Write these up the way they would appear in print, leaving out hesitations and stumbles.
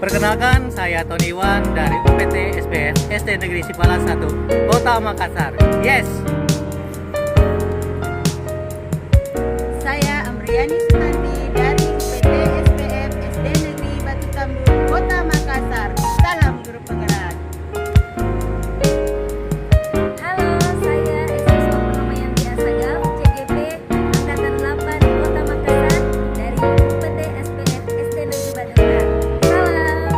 Perkenalkan, saya Tony Wan dari UPT SPF SD Negeri Sipala 1, Kota Makassar. Yes! Saya Amriani Sutanti dari UPT SPF SD Negeri Batu Tambun, Kota Makassar. Salam guru penggerak. Halo, saya Siswa Purnamayanti Asagaf, CGP Angkatan 8 Kota Makassar dari UPT SPF SD Negeri Badungan. Salam.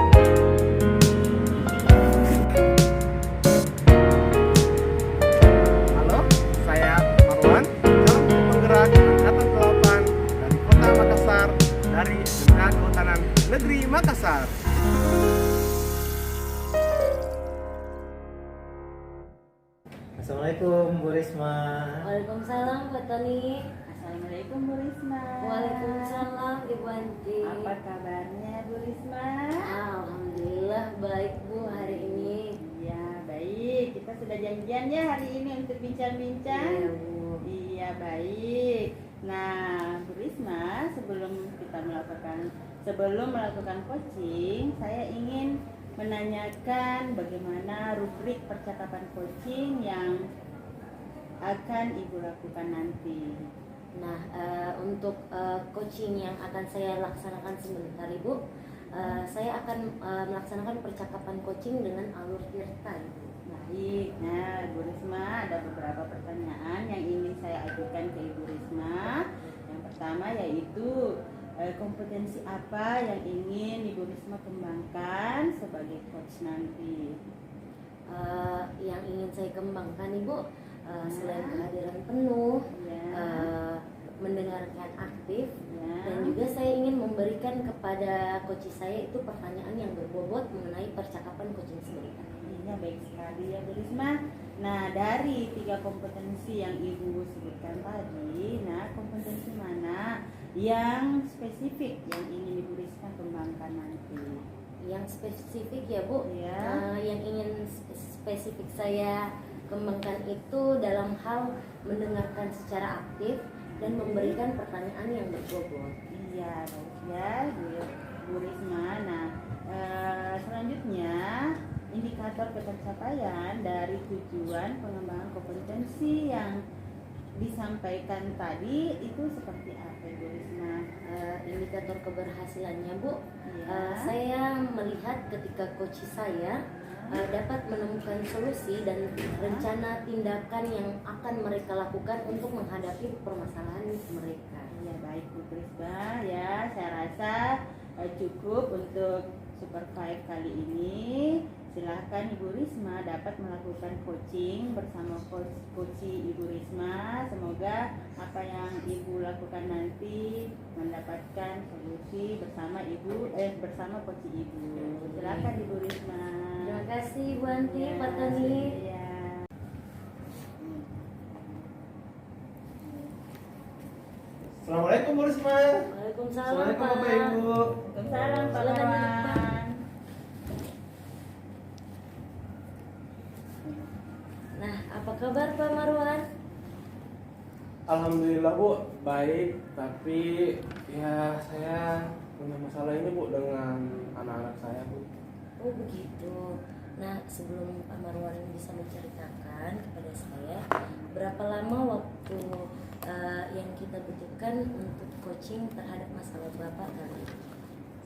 Halo, saya Marwan, calon penggerak Angkatan 8 dari Kota Makassar dari SMK Kehutanan Negeri Makassar. Assalamualaikum Bu Risma. Waalaikumsalam Pak Tony. Assalamualaikum Bu Risma. Waalaikumsalam Ibu Anti. Apa kabarnya Bu Risma? Alhamdulillah baik Bu hari ini. Ya baik, kita sudah janjian ya hari ini untuk bincang-bincang. Iya, Bu. Iya baik. Nah Bu Risma, sebelum melakukan coaching, saya ingin menanyakan bagaimana rubrik percakapan coaching yang akan Ibu lakukan nanti. Nah, untuk coaching yang akan saya laksanakan sebentar Ibu, saya akan melaksanakan percakapan coaching dengan alur Tirta. Baik, nah Bu Risma ada beberapa pertanyaan yang ingin saya ajukan ke Ibu Risma. Yang pertama yaitu kompetensi apa yang ingin Ibu Risma kembangkan sebagai coach nanti? Yang ingin saya kembangkan Ibu, selain kehadiran penuh, Ya. mendengarkan aktif, Ya. dan juga saya ingin memberikan kepada coach saya itu pertanyaan yang berbobot mengenai percakapan coaching sendiri. Iya baik sekali ya Bu Risma. Nah dari 3 kompetensi yang Ibu sebutkan tadi, nah kompetensi mana yang spesifik yang ingin Ibu Risma kembangkan nanti? Yang spesifik ya Bu, Ya. yang ingin spesifik saya kembangkan itu dalam hal mendengarkan secara aktif dan memberikan pertanyaan yang berbobot. Iya baik ya Bu Risma. Nah selanjutnya indikator pencapaian dari tujuan pengembangan kompetensi yang disampaikan tadi itu seperti apa Ibu Risma? Indikator keberhasilannya Bu, Iya. saya melihat ketika coach saya dapat menemukan solusi dan rencana tindakan yang akan mereka lakukan untuk menghadapi permasalahan mereka. Ya baik Bu Risma ya, saya rasa cukup untuk Super 5 kali ini. Silahkan Ibu Risma dapat melakukan coaching bersama coach Ibu Risma. Semoga apa yang Ibu lakukan nanti mendapatkan solusi bersama bersama coach Ibu. Silahkan Ibu Risma. Terima kasih Bu Anti, Ya, Pak Tony. ya. Assalamualaikum Bu Risma. Waalaikumsalam Assalamualaikum Pak. Bapak Ibu. Waalaikumsalam Pak Silakan duduk, Pak. Marwan. Nah, apa kabar Pak Marwan? Alhamdulillah Bu, baik. Tapi ya saya punya masalah ini Bu dengan anak-anak saya Bu. Oh begitu. Nah, sebelum Pak Marwan bisa menceritakan kepada saya berapa lama waktu yang kita butuhkan untuk coaching terhadap masalah Bapak kali ini?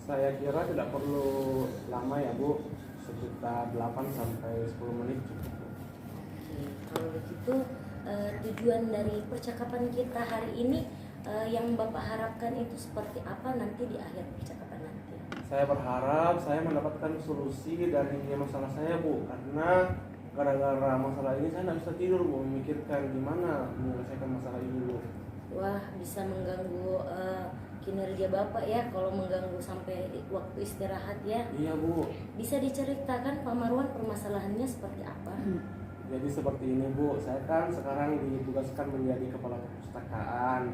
Saya kira tidak perlu lama ya Bu, sekitar 8 sampai 10 menit cukup Bu. Oke, kalau begitu tujuan dari percakapan kita hari ini yang Bapak harapkan itu seperti apa nanti di akhir percakapan nanti? Saya berharap saya mendapatkan solusi dari masalah saya Bu, karena gara-gara masalah ini saya tidak bisa tidur Bu, memikirkan gimana menyelesaikan masalah ini Bu. Wah, bisa mengganggu kinerja Bapak ya kalau mengganggu sampai waktu istirahat ya. Iya Bu, Bisa diceritakan Pak Marwan permasalahannya seperti apa? jadi seperti ini Bu, saya kan sekarang ditugaskan menjadi kepala perpustakaan.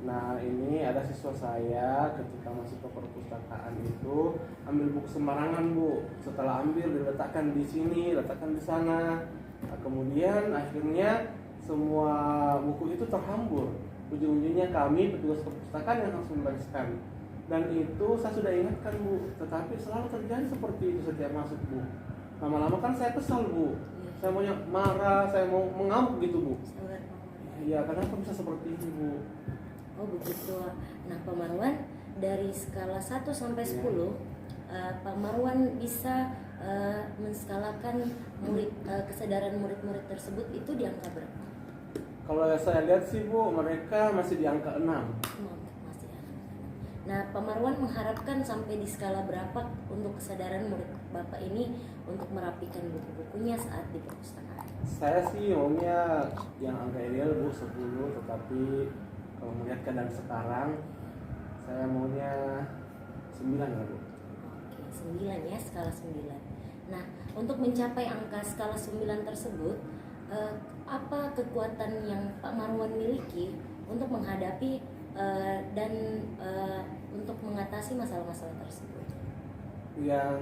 Nah ini ada siswa saya ketika masuk ke perpustakaan itu ambil buku sembarangan Bu. Setelah ambil diletakkan di sini, letakkan di sana. Nah, kemudian akhirnya semua buku itu terhambur. Ujung-ujungnya kami petugas perpustakaan yang harus membariskan. Dan itu saya sudah ingatkan Bu, tetapi selalu terjadi seperti itu setiap masuk Bu. Lama-lama kan saya kesal Bu, saya maunya marah, saya mau mengamuk gitu Bu. Sabar Pak Marwan. Ya kenapa bisa seperti ini Bu? Oh begitu. Nah Pak Marwan, dari skala 1 sampai 10 Pak Marwan bisa menskalakan kesadaran murid-murid tersebut itu di angka berapa? Kalau saya lihat sih Bu, mereka masih di angka 6. Masih ada. Nah, Pak Marwan mengharapkan sampai di skala berapa untuk kesadaran murid Bapak ini untuk merapikan buku-bukunya saat di perpustakaan? Saya sih maunya yang angka ideal Bu 10, tetapi kalau melihat keadaan sekarang saya maunya 9 lah Bu. Oke, 9 ya, skala 9. Nah, untuk mencapai angka skala 9 tersebut, apa kekuatan yang Pak Marwan miliki untuk menghadapi dan untuk mengatasi masalah-masalah tersebut? Yang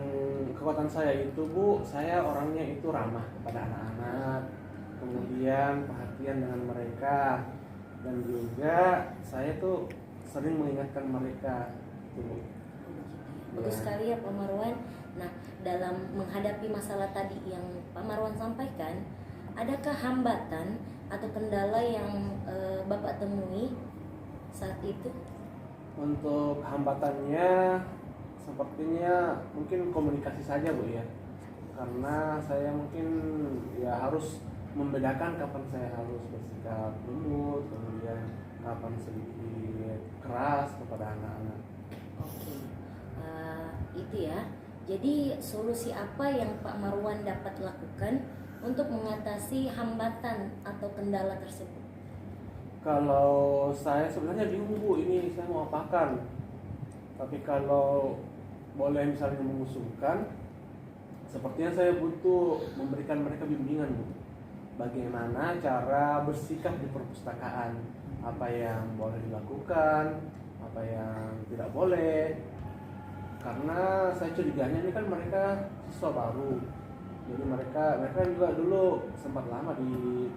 kekuatan saya itu Bu, saya orangnya itu ramah kepada anak-anak, kemudian perhatian dengan mereka, dan juga saya tuh sering mengingatkan mereka gitu Bu. Bagus Ya. sekali ya Pak Marwan. Nah, dalam menghadapi masalah tadi yang Pak Marwan sampaikan, adakah hambatan atau kendala yang Bapak temui saat itu? Untuk hambatannya sepertinya mungkin komunikasi saja Bu ya, karena saya mungkin ya harus membedakan kapan saya harus bersikap lembut, kemudian kapan sedikit keras kepada anak-anak. Oke, itu ya. Jadi solusi apa yang Pak Marwan dapat lakukan untuk mengatasi hambatan atau kendala tersebut? Kalau saya sebenarnya bingung Bu, ini saya mau apakan. Tapi kalau boleh misalnya mengusulkan, sepertinya saya butuh memberikan mereka bimbingan Bu. Bagaimana cara bersikap di perpustakaan, apa yang boleh dilakukan, apa yang tidak boleh. Karena saya curiganya ini kan mereka siswa baru, jadi mereka juga dulu sempat lama di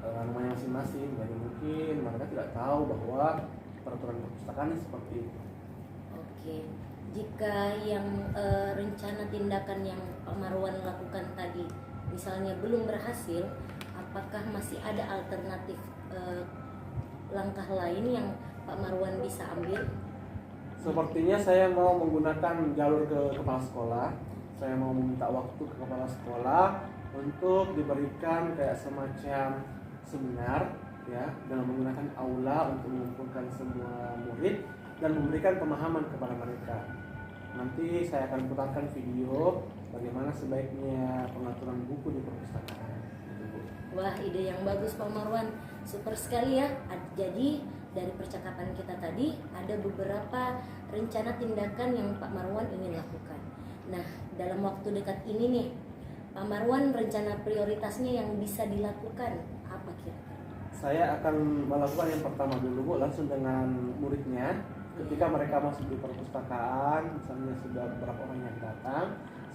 namanya masing-masing, jadi mungkin mereka tidak tahu bahwa peraturan perpustakaan ini seperti itu. Oke, jika yang rencana tindakan yang Pak Marwan lakukan tadi misalnya belum berhasil, apakah masih ada alternatif langkah lain yang Pak Marwan bisa ambil? Sepertinya saya mau menggunakan jalur ke kepala sekolah. Saya mau meminta waktu ke kepala sekolah untuk diberikan kayak semacam seminar ya, dengan menggunakan aula untuk mengumpulkan semua murid dan memberikan pemahaman kepada mereka. Nanti saya akan putarkan video bagaimana sebaiknya pengaturan buku di perpustakaan. Wah, ide yang bagus Pak Marwan, super sekali ya. Jadi dari percakapan kita tadi ada beberapa rencana tindakan yang Pak Marwan ingin lakukan. Nah, dalam waktu dekat ini nih, Pak Marwan rencana prioritasnya yang bisa dilakukan apa kira-kira? Saya akan melakukan yang pertama dulu Bu, langsung dengan muridnya. Ketika mereka masuk di perpustakaan, misalnya sudah beberapa orang yang datang,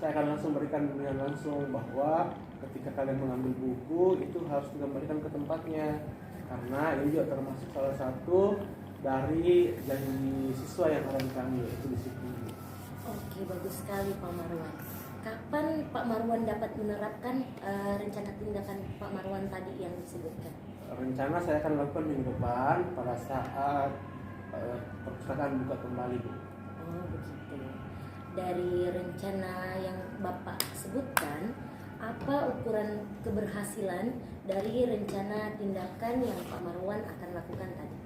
saya akan langsung berikan bimbingan langsung bahwa ketika kalian mengambil buku itu harus dikembalikan ke tempatnya, karena ini juga termasuk salah satu dari janji siswa yang ada di kami, yaitu disiplin. Oke, bagus sekali Pak Marwan. Kapan Pak Marwan dapat menerapkan rencana tindakan Pak Marwan tadi yang disebutkan? Rencana saya akan lakukan minggu depan pada saat perpustakaan buka kembali Bu. Oh begitu. Dari rencana yang Bapak sebutkan, apa ukuran keberhasilan dari rencana tindakan yang Pak Marwan akan lakukan tadi?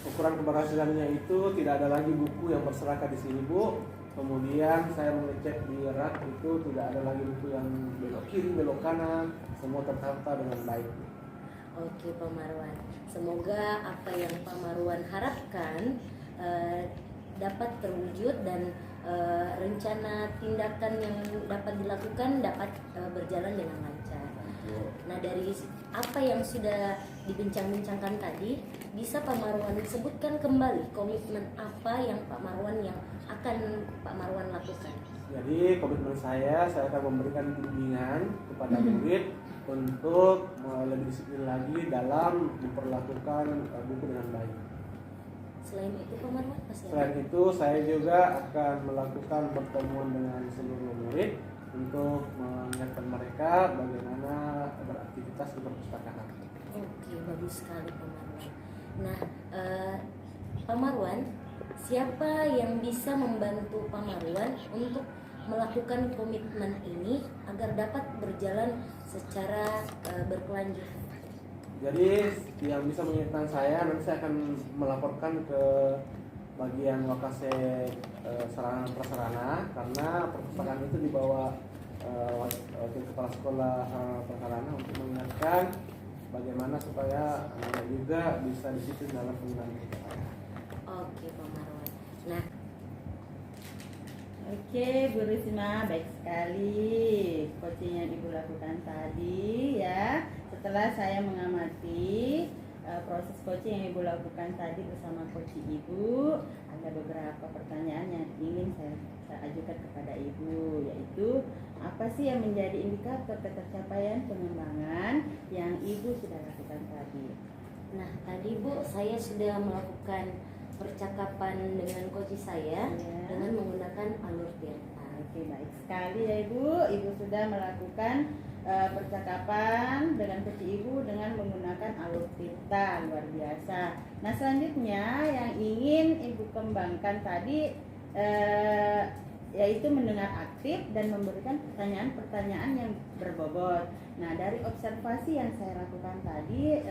Ukuran keberhasilannya itu tidak ada lagi buku yang berserakan di sini Bu. Kemudian saya mengecek di rak itu tidak ada lagi buku yang belok kiri, belok kanan, semua tertata dengan baik. Oke Pak Marwan, semoga apa yang Pak Marwan harapkan dapat terwujud dan rencana tindakan yang dapat dilakukan dapat berjalan dengan lancar. Nah, dari apa yang sudah dibincang-bincangkan tadi, bisa Pak Marwan sebutkan kembali komitmen apa yang Pak Marwan akan Pak Marwan lakukan? Jadi komitmen saya akan memberikan bimbingan kepada murid untuk lebih disiplin lagi dalam memperlakukan buku dengan baik. Selain itu Pak Marwan pasti Selain itu saya juga akan melakukan pertemuan dengan seluruh murid untuk mengingatkan mereka bagaimana beraktivitas di perpustakaan. Oke, bagus sekali Pak Marwan. Nah, Pak Marwan, siapa yang bisa membantu Pak Marwan untuk melakukan komitmen ini agar dapat berjalan secara berkelanjutan? Jadi yang bisa mengingatkan saya nanti saya akan melaporkan ke bagian Wakase sarana prasarana karena perpustakaan itu dibawa wakil kepala sekolah sarana prasarana untuk mengingatkan bagaimana supaya anak juga bisa disiplin dalam penggunaan perpustakaan. Oke Pak Marwan. Nah, Oke, Bu Risma, baik sekali coaching yang Ibu lakukan tadi ya. Setelah saya mengamati proses coaching yang Ibu lakukan tadi bersama coach Ibu, ada beberapa pertanyaan yang ingin saya ajukan kepada Ibu, yaitu apa sih yang menjadi indikator ketercapaian pengembangan yang Ibu sudah lakukan tadi? nah tadi Bu, saya sudah melakukan percakapan dengan coach saya Ya. dengan menggunakan alur Tirta. Oke, baik sekali ya Ibu. Ibu sudah melakukan percakapan dengan coach Ibu dengan menggunakan alur Tirta, luar biasa. Nah, selanjutnya yang ingin Ibu kembangkan tadi yaitu mendengar aktif dan memberikan pertanyaan-pertanyaan yang berbobot. Nah, dari observasi yang saya lakukan tadi,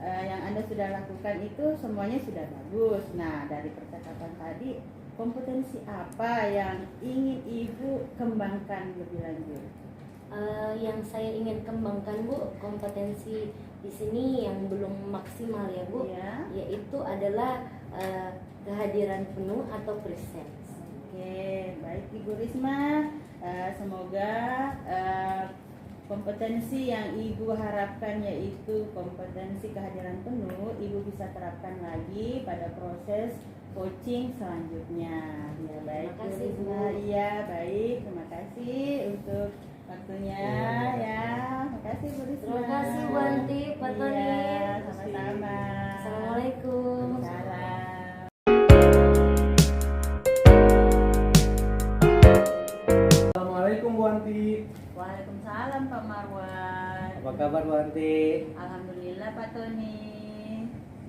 yang Anda sudah lakukan itu semuanya sudah bagus. Nah, dari percakapan tadi, kompetensi apa yang ingin Ibu kembangkan lebih lanjut? Yang saya ingin kembangkan Bu, kompetensi di sini yang belum maksimal ya Bu, Ya. yaitu adalah kehadiran penuh atau presence. Oke, baik Ibu Risma. Semoga kompetensi yang Ibu harapkan yaitu kompetensi kehadiran penuh Ibu bisa terapkan lagi pada proses coaching selanjutnya. Ya, baik Terima kasih, Bu Risma. Bu. Iya, baik. Terima kasih untuk waktunya ya. Terima kasih Bu Risma. Terima kasih Bu Anti, Pak Tony. Iya, sama-sama. Assalamualaikum. Salam. Assalamualaikum Bu Anti. Waalaikumsalam Pak Marwan. Apa kabar Bu Anti? Alhamdulillah Pak Tony.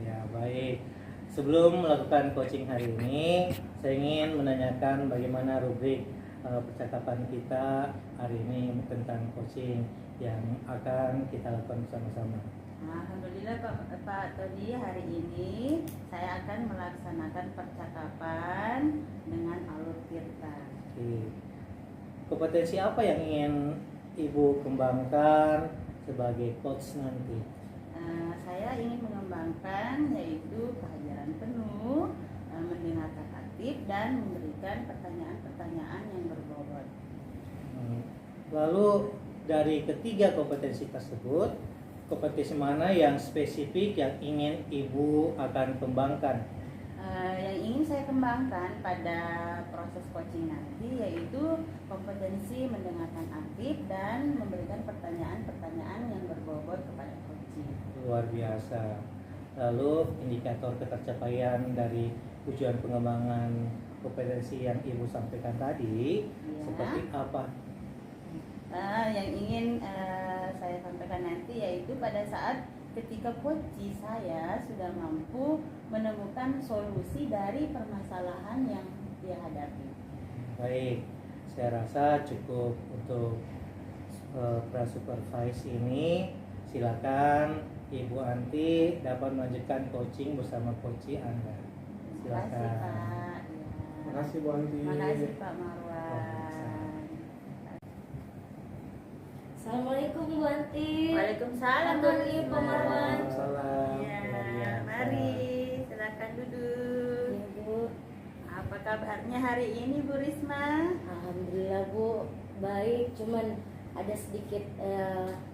Ya baik. Sebelum melakukan coaching hari ini, saya ingin menanyakan bagaimana rubrik percakapan kita hari ini tentang coaching yang akan kita lakukan bersama-sama. Alhamdulillah Pak Tony, hari ini saya akan melaksanakan percakapan dengan alur Tirta. Oke. Kompetensi apa yang ingin Ibu kembangkan sebagai coach nanti? Saya ingin mengembangkan yaitu kehadiran penuh, mendengarkan aktif dan memberikan pertanyaan-pertanyaan yang berbobot. Lalu dari ketiga kompetensi tersebut, kompetensi mana yang spesifik yang ingin Ibu akan kembangkan? Yang ingin saya kembangkan pada proses coaching nanti yaitu kompetensi mendengarkan aktif dan memberikan pertanyaan-pertanyaan yang berbobot kepada coaching. Luar biasa. Lalu indikator ketercapaian dari tujuan pengembangan kompetensi yang Ibu sampaikan tadi Ya. seperti apa? Yang ingin saya sampaikan nanti yaitu pada saat ketika coaching saya sudah mampu menemukan solusi dari permasalahan yang dia hadapi. Baik, saya rasa cukup untuk pra-supervise ini. Silakan Ibu Anti dapat melanjutkan coaching bersama coach Anda. Terima kasih Silakan. Pak. Terima kasih Bu Anti. Terima kasih Pak Marwan. Assalamualaikum Bu Anti. Waalaikumsalam Pak Tony, Pak Marwan. Waalaikumsalam. Ya, Luar biasa. mari silakan duduk. Ya Bu, Apa kabarnya hari ini Bu Risma? alhamdulillah Bu, baik. Cuman ada sedikit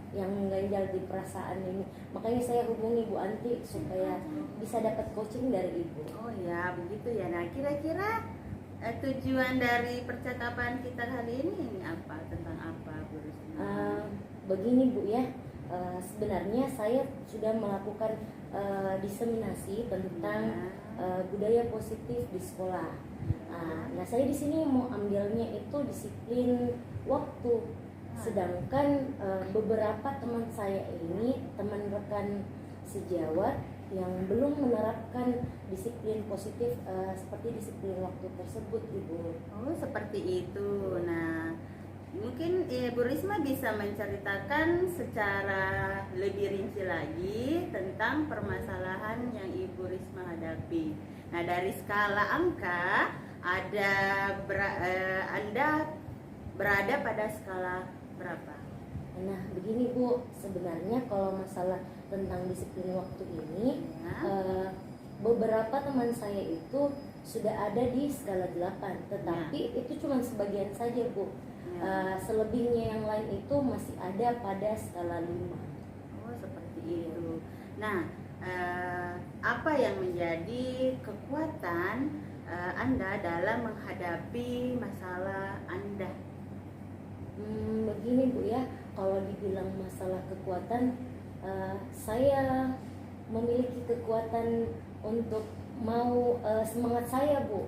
yang mengganjal di perasaan ini. Makanya saya hubungi Bu Anti supaya bisa dapat coaching dari Ibu. Oh ya, begitu ya. Nah, kira-kira tujuan dari percakapan kita kali ini apa? Tentang apa Bu Risma? Begini Bu ya, sebenarnya saya sudah melakukan diseminasi tentang budaya positif di sekolah. Nah, saya di sini mau ambilnya itu disiplin waktu. Sedangkan beberapa teman saya ini, teman rekan sejawat yang belum menerapkan disiplin positif seperti disiplin waktu tersebut, Ibu. Oh, seperti itu. Nah, mungkin Ibu Risma bisa menceritakan secara lebih rinci lagi tentang permasalahan yang Ibu Risma hadapi. Nah, dari skala angka Anda berada pada skala berapa? Nah, begini Bu, sebenarnya kalau masalah tentang disiplin waktu ini, beberapa teman saya itu sudah ada di skala 8, tetapi itu cuma sebagian saja Bu. Selebihnya yang lain itu masih ada pada skala 5. Oh, seperti itu. Nah, apa yang menjadi kekuatan Anda dalam menghadapi masalah Anda? Begini Bu ya, kalau dibilang masalah kekuatan, saya memiliki kekuatan untuk mau semangat saya Bu.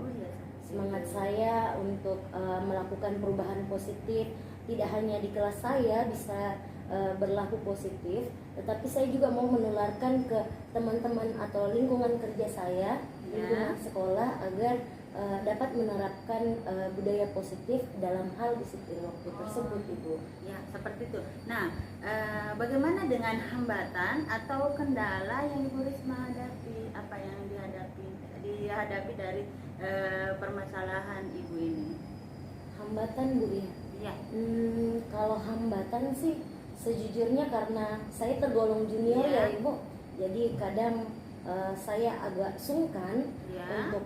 Semangat saya untuk melakukan perubahan positif, tidak hanya di kelas saya bisa berlaku positif, tetapi saya juga mau menularkan ke teman-teman atau lingkungan kerja saya, lingkungan sekolah, agar dapat menerapkan budaya positif dalam hal disiplin waktu tersebut, Ibu. Ya, seperti itu. Nah, bagaimana dengan hambatan atau kendala yang Ibu Risma hadapi? Apa yang dihadapi dari permasalahan Ibu ini? Hambatan, Bu ya? Ya. Kalau hambatan sih sejujurnya karena saya tergolong junior ya Ibu, jadi kadang saya agak sungkan untuk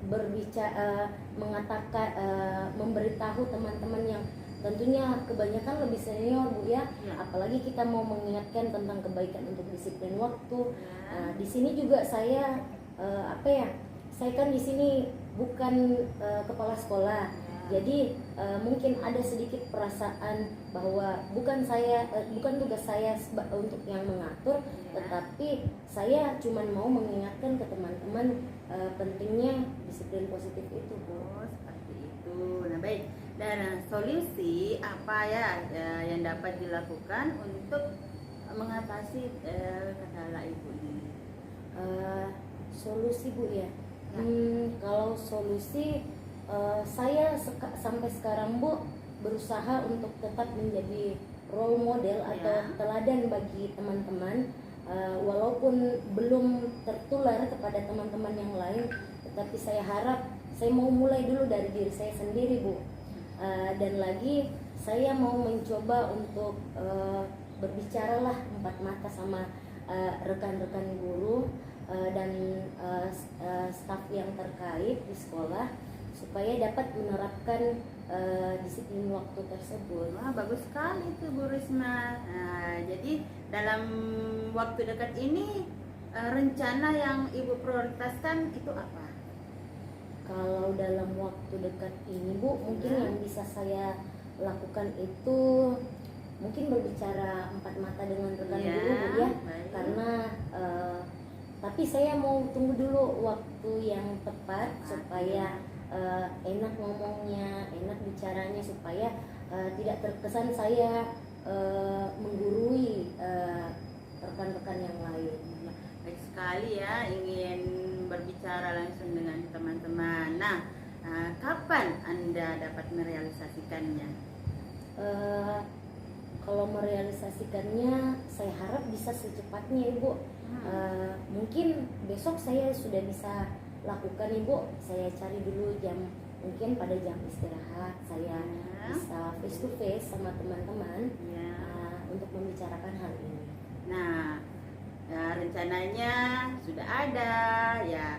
berbicara, mengatakan, memberitahu teman-teman yang tentunya kebanyakan lebih senior Bu ya. Apalagi kita mau mengingatkan tentang kebaikan untuk disiplin waktu. Di sini juga saya saya kan di sini bukan kepala sekolah. Jadi mungkin ada sedikit perasaan bahwa bukan tugas saya untuk yang mengatur, tetapi saya cuma mau mengingatkan ke teman-teman pentingnya disiplin positif itu, Bu. Oh, seperti itu. Nah, baik. Dan solusi apa yang dapat dilakukan untuk mengatasi kendala Ibu ini? Solusi Bu ya. Kalau solusi saya sampai sekarang Bu berusaha untuk tetap menjadi role model atau teladan bagi teman-teman, walaupun belum tertular kepada teman-teman yang lain, tetapi saya harap saya mau mulai dulu dari diri saya sendiri Bu. Dan lagi saya mau mencoba untuk berbicaralah empat mata sama rekan-rekan guru dan staf yang terkait di sekolah, supaya dapat menerapkan disiplin waktu tersebut. Wah, bagus sekali itu Bu Risma. Jadi dalam waktu dekat ini rencana yang Ibu prioritaskan itu apa? Kalau dalam waktu dekat ini Bu, mungkin yang bisa saya lakukan itu mungkin berbicara empat mata dengan rekan guru Bu ya. Karena tapi saya mau tunggu dulu waktu yang tepat supaya enak ngomongnya, enak bicaranya, supaya tidak terkesan saya menggurui rekan-rekan yang lain. Baik sekali ya, ingin berbicara langsung dengan teman-teman. Nah, kapan Anda dapat merealisasikannya? Kalau merealisasikannya, saya harap bisa secepatnya Ibu. Mungkin besok saya sudah bisa lakukan Ibu. Saya cari dulu jam, mungkin pada jam istirahat saya bisa face to face sama teman-teman untuk membicarakan hal ini. Nah, rencananya sudah ada ya,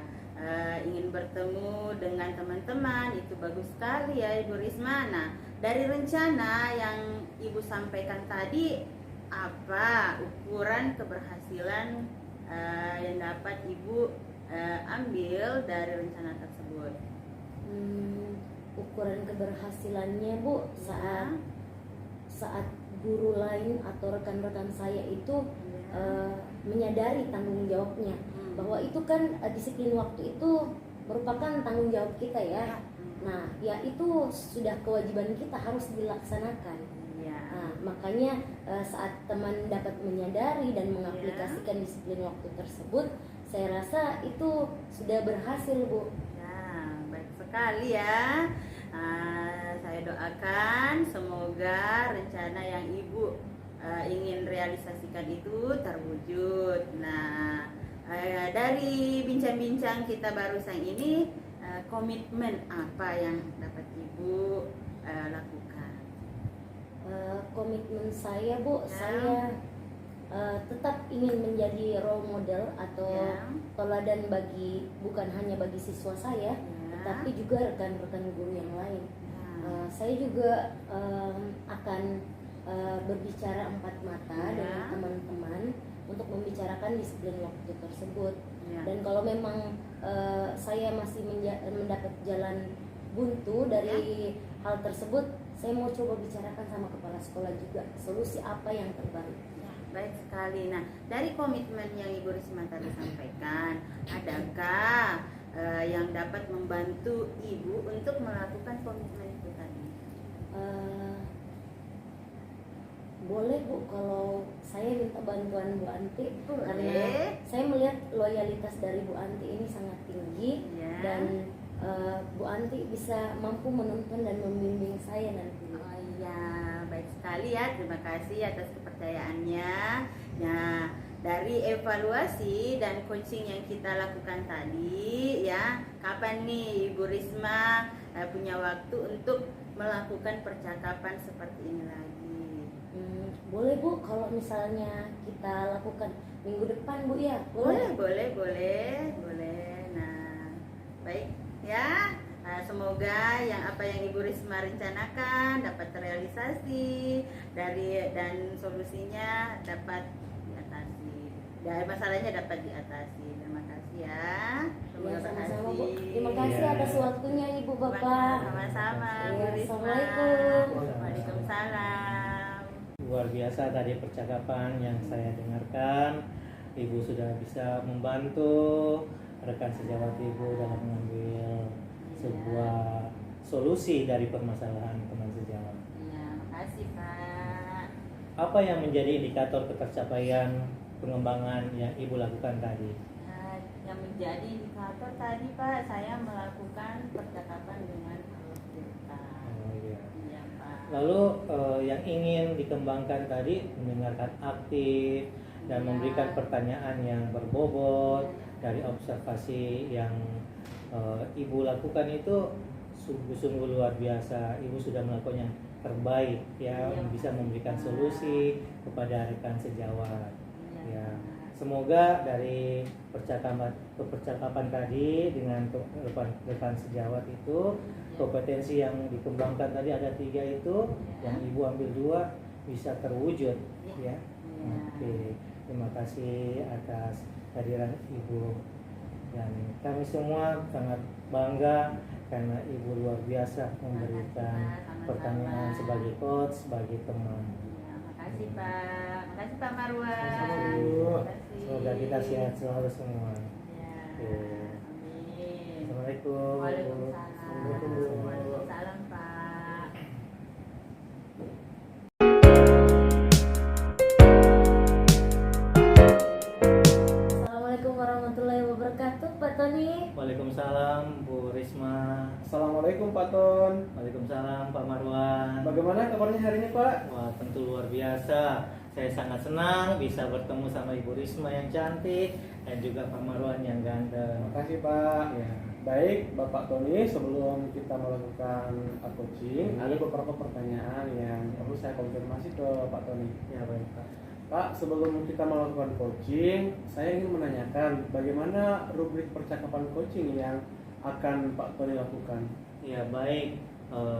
ingin bertemu dengan teman-teman, itu bagus sekali ya Ibu Risma. Nah, dari rencana yang Ibu sampaikan tadi, apa ukuran keberhasilan yang dapat Ibu ambil dari rencana tersebut? Ukuran keberhasilannya Bu, saat guru lain atau rekan-rekan saya itu menyadari tanggung jawabnya, bahwa itu kan disiplin waktu itu merupakan tanggung jawab kita ya. Nah, ya itu sudah kewajiban kita harus dilaksanakan. Ya. Nah, makanya saat teman dapat menyadari dan mengaplikasikan disiplin waktu tersebut, saya rasa itu sudah berhasil, Bu. Ya, baik sekali ya. Saya doakan semoga rencana yang Ibu ingin realisasikan itu terwujud. Nah, dari bincang-bincang kita barusan ini, komitmen apa yang dapat Ibu lakukan? Komitmen saya, Bu, Ya. saya tetap ingin menjadi role model atau Ya. teladan bukan hanya bagi siswa saya, Ya. tapi juga rekan-rekan guru yang lain. Ya. Saya juga akan berbicara empat mata Ya. dengan teman-teman untuk membicarakan disiplin waktu tersebut. Ya. Dan kalau memang saya masih mendapat jalan buntu dari hal tersebut, saya mau coba bicarakan sama kepala sekolah juga solusi apa yang terbaik. Ya, baik sekali. Nah, dari komitmen yang Ibu Risma tadi sampaikan, adakah yang dapat membantu Ibu untuk melakukan komitmen itu tadi? Boleh, Bu, kalau saya minta bantuan Bu Anti, Boleh. karena saya melihat loyalitas dari Bu Anti ini sangat tinggi. Ya. Dan Bu Anti bisa mampu menuntun dan membimbing saya nanti. Oh iya, baik sekali ya. Terima kasih atas kepercayaannya. Nah, dari evaluasi dan coaching yang kita lakukan tadi, ya, kapan nih Ibu Risma punya waktu untuk melakukan percakapan seperti ini lagi? Boleh, Bu, kalau misalnya kita lakukan minggu depan, Bu, ya? Boleh. Nah, baik ya. Semoga apa yang Ibu Risma rencanakan dapat terrealisasi dan solusinya dapat diatasi. Dan masalahnya dapat diatasi. Terima kasih ya. Ya, sama-sama, Bu. berhasil. Terima kasih Iya. atas waktunya, Ibu, Bapak. Sama-sama, Bu Iya, Risma. Assalamualaikum. Waalaikumsalam. Luar biasa tadi percakapan yang saya dengarkan. Ibu sudah bisa membantu rekan sejawat Ibu dalam mengambil sebuah solusi dari permasalahan teman sejawat. Iya, makasih Pak. Apa yang menjadi indikator ketercapaian pengembangan yang Ibu lakukan tadi? Nah, yang menjadi indikator tadi Pak, saya melakukan percakapan dengan kita. Oh, iya. Iya Pak. Lalu yang ingin dikembangkan tadi mendengarkan aktif dan Ya. memberikan pertanyaan yang berbobot dari observasi yang Ibu lakukan itu sungguh-sungguh luar biasa. Ibu sudah melakukan yang terbaik ya, Iya, bisa memberikan Pak. solusi kepada rekan sejawat. Iya, Ya, Pak. semoga dari percakapan tadi dengan rekan sejawat itu kompetensi yang dikembangkan tadi ada 3 itu, yang Ibu ambil 2 bisa terwujud ya. Iya. Oke, terima kasih atas kehadiran Ibu, dan kami semua sangat bangga karena Ibu luar biasa memberikan Sama-sama. pertanyaan sebagai coach, sebagai teman. Iya, makasih Pak. Makasih Pak Marwan. Sama-sama, Bu. Terima kasih. Semoga kita sehat selalu semua. Iya. Oke. Amin. Assalamualaikum. Waalaikumsalam. Assalamualaikum. Waalaikumsalam Pak. Assalamualaikum warahmatullahi wabarakatuh, Pak Tony. Waalaikumsalam Bu Risma. Assalamualaikum Pak Ton. Waalaikumsalam Pak Marwan. Bagaimana kabarnya hari ini Pak? Wah, tentu luar biasa. Saya sangat senang bisa bertemu sama Ibu Risma yang cantik dan juga Pak Marwan yang ganteng. Terima kasih Pak. Ya. Baik Bapak Tony, sebelum kita melakukan coaching, ada beberapa pertanyaan yang perlu saya konfirmasi ke Pak Tony. Ya, baik Pak. Pak, sebelum kita melakukan coaching, saya ingin menanyakan bagaimana rubrik percakapan coaching yang akan Pak Tony lakukan. Ya, baik.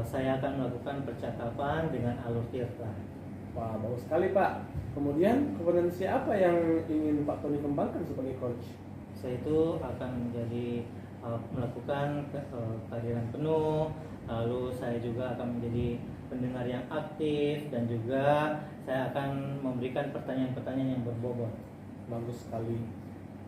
Saya akan melakukan percakapan dengan alur tirta. Wah, bagus sekali Pak. Kemudian kompetensi apa yang ingin Pak Tony kembangkan sebagai coach? Saya itu akan menjadi melakukan kehadiran penuh, lalu saya juga akan menjadi pendengar yang aktif, dan juga saya akan memberikan pertanyaan-pertanyaan yang berbobot. Bagus sekali.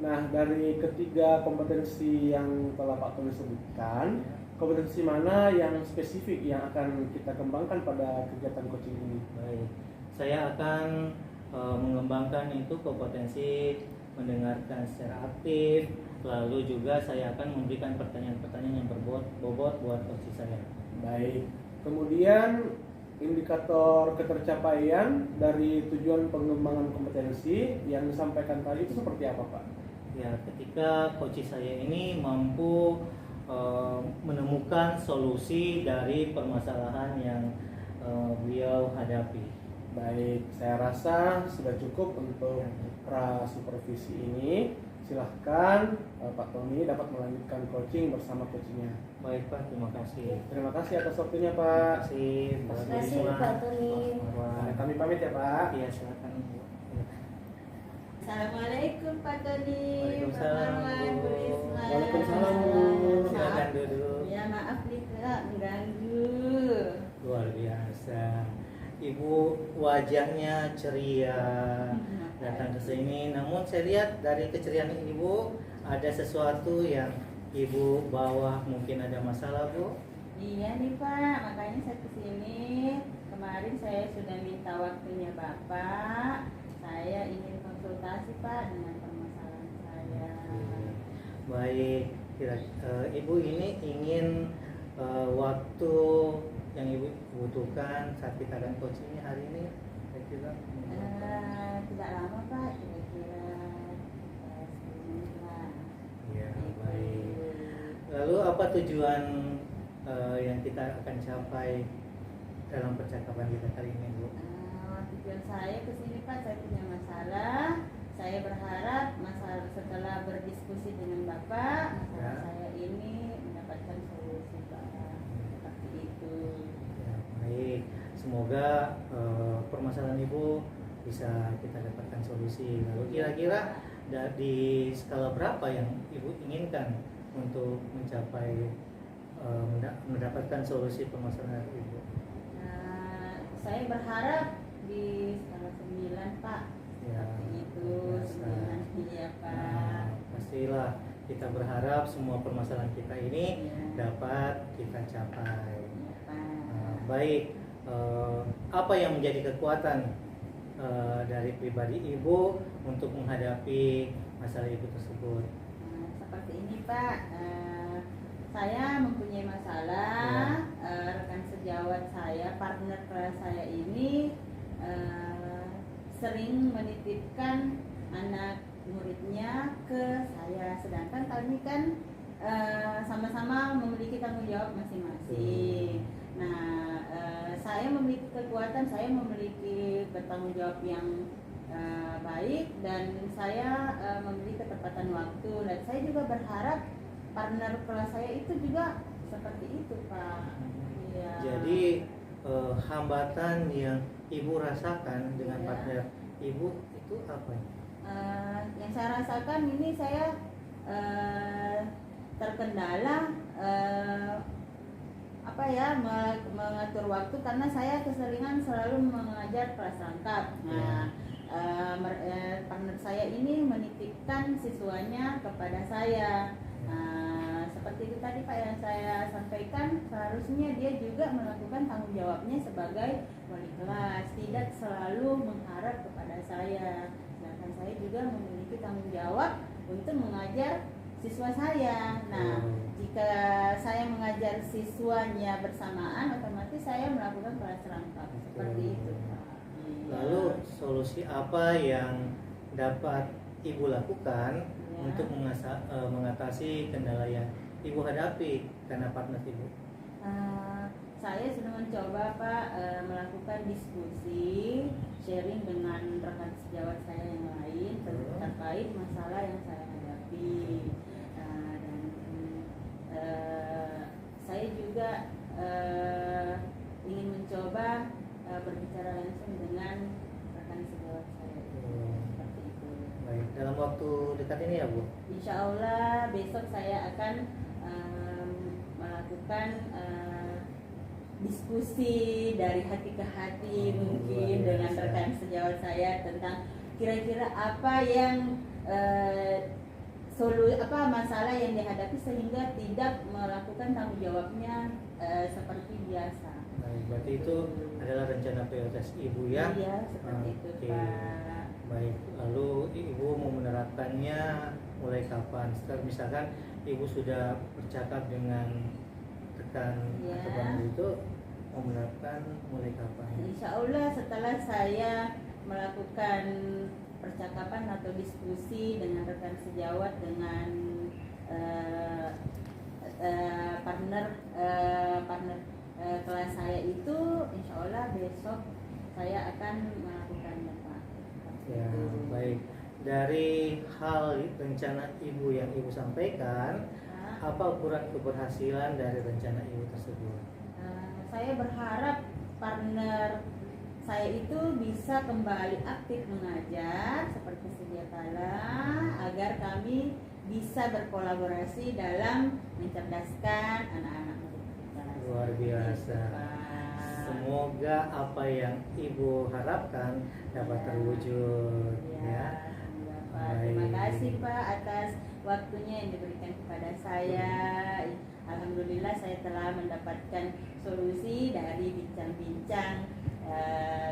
Nah, dari ketiga kompetensi yang telah Pak Tony sebutkan, kompetensi mana yang spesifik yang akan kita kembangkan pada kegiatan coaching ini? Baik, saya akan mengembangkan itu kompetensi mendengarkan secara aktif, lalu juga saya akan memberikan pertanyaan-pertanyaan yang berbobot buat coach saya. Baik. Kemudian indikator ketercapaian dari tujuan pengembangan kompetensi yang disampaikan tadi itu seperti apa, Pak? Ya, ketika coach saya ini mampu menemukan solusi dari permasalahan yang beliau hadapi. Baik, saya rasa sudah cukup untuk pra supervisi ini. Silahkan Pak Tony dapat melanjutkan coaching bersama coachingnya. Baik Pak, terima kasih. Terima kasih atas waktunya Terima Pak. kasih. Terima kasih Pak Tony. Nah, kami pamit ya Pak. Iya, silakan. Assalamualaikum Pak Tony. Waalaikumsalam, Pak Marwan, Bu. Bu Risma. Waalaikumsalam, Bu. Silakan duduk. Ya maaf nih Kak, mengganggu. Luar biasa. Ibu wajahnya ceria datang ke sini. Namun saya lihat dari keceriaan Ibu ada sesuatu yang Ibu bawa, mungkin ada masalah, Bu. Iya nih Pak, makanya saya kesini. Kemarin saya sudah minta waktunya Bapak. Saya ingin konsultasi Pak dengan permasalahan saya. Baik, Ibu ini ingin waktu yang Ibu butuhkan saat kita akan coaching hari ini kira-kira? Tidak lama Pak, kira-kira 10 menit lah. Ya, baik. Lalu apa tujuan yang kita akan capai dalam percakapan kita kali ini, Bu? Tujuan saya kesini Pak, saya punya masalah. Saya berharap masalah setelah berdiskusi dengan Bapak, masalah Ya. saya ini mendapatkan solusi Pak. Seperti itu. Ya, baik. Semoga permasalahan Ibu bisa kita dapatkan solusi. Lalu kira-kira di skala berapa yang Ibu inginkan untuk mencapai mendapatkan solusi permasalahan Ibu? Saya berharap di skala 9 Pak. Ya, Seperti itu, biasa. 9 iya Pak. Nah, pastilah kita berharap semua permasalahan kita ini Iya. dapat kita capai. Iya Pak. Baik, apa yang menjadi kekuatan dari pribadi Ibu untuk menghadapi masalah Ibu tersebut? Seperti ini Pak, saya mempunyai masalah. Rekan sejawat saya, partner kelas saya ini sering menitipkan anak muridnya ke saya, sedangkan kami kan sama-sama memiliki tanggung jawab masing-masing. Nah, saya memiliki kekuatan, saya memiliki bertanggung jawab yang baik, dan saya memiliki ketepatan waktu, dan saya juga berharap partner kelas saya itu juga seperti itu Pak. Iya. Jadi hambatan yang Ibu rasakan dengan Iya. partner Ibu itu apa? Yang saya rasakan ini saya terkendala mengatur waktu, karena saya keseringan selalu mengajar kelas rangkap. Nah, partner saya ini menitipkan siswanya kepada saya. Seperti itu tadi Pak yang saya sampaikan, seharusnya dia juga melakukan tanggung jawabnya sebagai wali kelas, tidak selalu mengharap kepada saya. Sedangkan saya juga memiliki tanggung jawab untuk mengajar siswa saya. Nah, jika saya mengajar siswanya bersamaan, otomatis saya melakukan kelas rangkap. Seperti itu Pak. Lalu solusi apa yang dapat Ibu lakukan untuk mengatasi kendala yang Ibu hadapi karena partner Ibu? Saya sudah mencoba Pak melakukan diskusi, sharing dengan rekan sejawat saya yang lain terkait masalah yang saya hadapi. Dan saya juga ingin mencoba berbicara langsung dengan rekan sejawat saya. Seperti itu. Baik, dalam waktu dekat ini ya Bu? Insya Allah besok saya akan melakukan diskusi dari hati ke hati, mungkin dengan rekan sejawat saya tentang kira-kira apa yang masalah yang dihadapi sehingga tidak melakukan tanggung jawabnya seperti biasa. Baik, berarti itu adalah rencana prioritas Ibu ya? Iya, seperti itu Oke. Pak. Baik, lalu Ibu mau menerapkannya mulai kapan? Setelah misalkan Ibu sudah bercakap dengan rekan Ya. atau Bang itu, mau menerapkan mulai kapan? Insya Allah setelah saya melakukan percakapan atau diskusi dengan rekan sejawat dengan partner kelas saya itu, insya Allah besok saya akan melakukannya Pak. Ya, baik. Dari hal rencana Ibu yang Ibu sampaikan, Pak, apa ukuran keberhasilan dari rencana Ibu tersebut? saya berharap partner saya itu bisa kembali aktif mengajar seperti sedia kala agar kami bisa berkolaborasi dalam mencerdaskan anak-anak kita. Luar biasa. Pak. Semoga apa yang Ibu harapkan dapat Ya. terwujud ya. Ya, Pak. Terima kasih Pak atas waktunya yang diberikan kepada saya. Alhamdulillah saya telah mendapatkan solusi dari bincang-bincang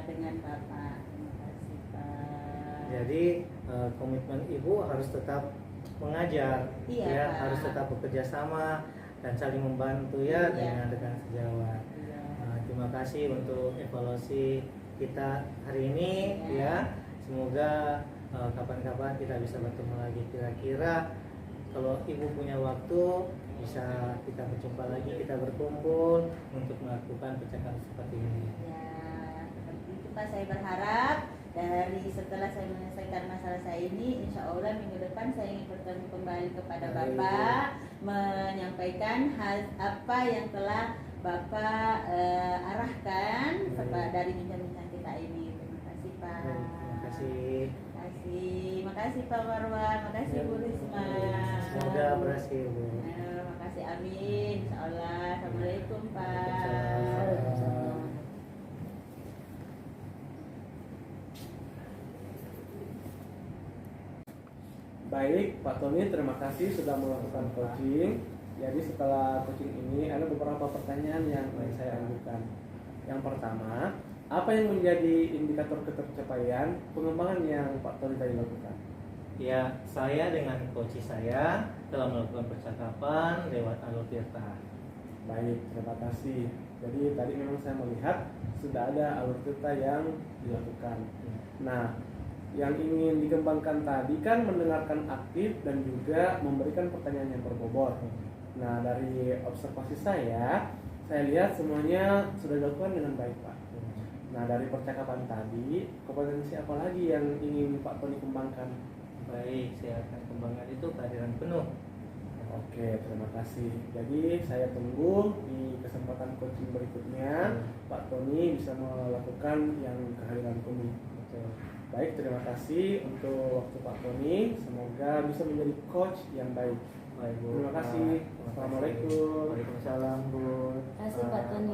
dengan Bapak. Terima kasih Pak. Jadi komitmen Ibu harus tetap mengajar, Iya, ya, Pak. harus tetap bekerja sama dan saling membantu ya Iya. dengan rekan sejawat. Iya. Terima kasih untuk evaluasi kita hari ini Iya. ya. Semoga kapan-kapan kita bisa bertemu lagi. Kira-kira kalau Ibu punya waktu bisa kita berjumpa lagi, kita berkumpul untuk melakukan percakapan seperti ini. Ya, seperti itu Pak, saya berharap dari setelah saya menyelesaikan masalah saya ini, insya Allah minggu depan saya ingin bertemu kembali kepada Baik. Bapak, menyampaikan hal apa yang telah Bapak arahkan dari bincang-bincang kita ini. Terima kasih Pak. Terima kasih. Terima kasih Pak Marwan, makasih Bu Risma. Semoga berhasil Bu. Makasih, amin. Insya Allah. Assalamualaikum Pak. Waalaikumsalam. Baik, Pak Tony, terima kasih sudah melakukan coaching. Jadi setelah coaching ini ada beberapa pertanyaan yang saya ajukan. Yang pertama, apa yang menjadi indikator ketercapaian pengembangan yang Pak Tony tadi lakukan? Ya, saya dengan coach saya telah melakukan percakapan lewat Alur Tirta. Baik, terima kasih. Jadi tadi memang saya melihat sudah ada alur cerita yang dilakukan. Nah, yang ingin dikembangkan tadi kan mendengarkan aktif dan juga memberikan pertanyaan yang berbobot. Nah, dari observasi saya lihat semuanya sudah dilakukan dengan baik, Pak. Nah, dari percakapan tadi, kompetensi apa lagi yang ingin Pak Tony kembangkan? Baik, saya akan kembangkan itu kehadiran penuh. Oke, terima kasih. Jadi saya tunggu di kesempatan coaching berikutnya Pak Tony bisa melakukan yang kehadiran penuh. Betul. Baik, terima kasih untuk waktu Pak Tony. Semoga bisa menjadi coach yang baik. Baik, Bu. Terima kasih. Terima kasih. Assalamualaikum. Waalaikumsalam, Bu. Terima kasih Pak Tony.